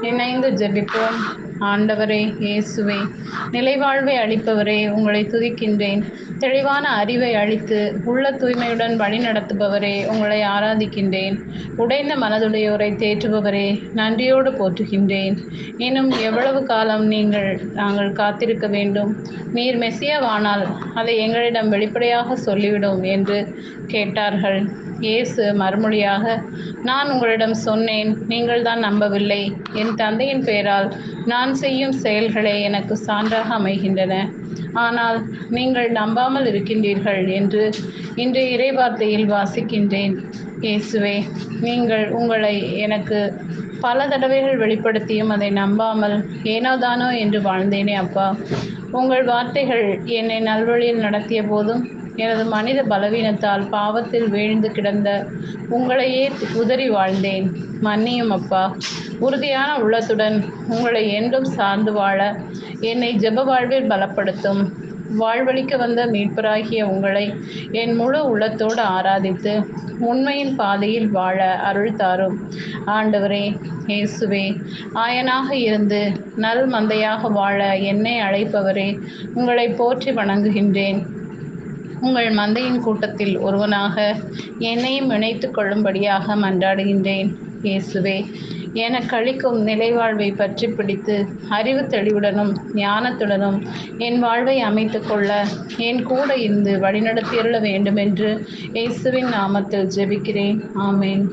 இணைந்து ஜெபிப்போம். ஆண்டவரே இயேசுவே, நிலைவாழ்வை அளிப்பவரே, உங்களை துதிக்கின்றேன். தெளிவான அறிவை அளித்து உள்ள தூய்மையுடன் வழி நடத்துபவரே, உங்களை ஆராதிக்கின்றேன். உடைந்த மனதுடையோரை தேற்றுபவரே, நன்றியோடு போற்றுகின்றேன். இன்னும் எவ்வளவு காலம் நாங்கள் காத்திருக்க வேண்டும்? நீர் மெசியாவானால் அதை எங்களிடம் வெளிப்படையாக சொல்லிவிடும் என்று கேட்டார்கள். இயேசு மறுமொழியாக, நான் உங்களிடம் சொன்னேன், நீங்கள் தான் நம்பவில்லை. என் தந்தையின் பெயரால் நான் செய்யும் செயல்களே எனக்கு சான்றாக அமைகின்றன. ஆனால் நீங்கள் நம்பாமல் இருக்கின்றீர்கள் என்று இன்றைய இறைவார்த்தையில் வாசிக்கின்றேன். இயேசுவே, நீங்கள் உங்களை எனக்கு பல தடவைகள் வெளிப்படுத்தியும் அதை நம்பாமல் ஏனோதானோ என்று வாழ்ந்தேனே அப்பா. உங்கள் வார்த்தைகள் என்னை நல்வழியில் நடத்திய போதும் எனது மனித பலவீனத்தால் பாவத்தில் வீழ்ந்து கிடந்த உங்களையே உதறி வாழ்ந்தேன். மன்னியும் அப்பா. உறுதியான உள்ளத்துடன் உங்களை என்றும் சார்ந்து வாழ என்னை ஜெப வாழ்வில் பலப்படுத்தும். வாழ்வழிக்க வந்த மீட்பராகிய உங்களை என் முழு உள்ளத்தோடு ஆராதித்து உண்மையின் பாதையில் வாழ அருள் தாரும். ஆண்டவரே இயேசுவே, ஆயனாக இருந்து நல் மந்தையாக வாழ என்னை அழைப்பவரே, உங்களை போற்றி வணங்குகின்றேன். உங்கள் மந்தையின் கூட்டத்தில் ஒருவனாக என்னையும் இணைத்து கொள்ளும்படியாக மன்றாடுகின்றேன். இயேசுவே, எனக்கு அளிக்கும் நிலைவாழ்வை பற்றி பிடித்து அறிவு தெளிவுடனும் ஞானத்துடனும் என் வாழ்வை அமைத்து கொள்ள என் கூட இருந்து வழிநடத்தியருள வேண்டுமென்று இயேசுவின் நாமத்தில் ஜெபிக்கிறேன். ஆமேன்.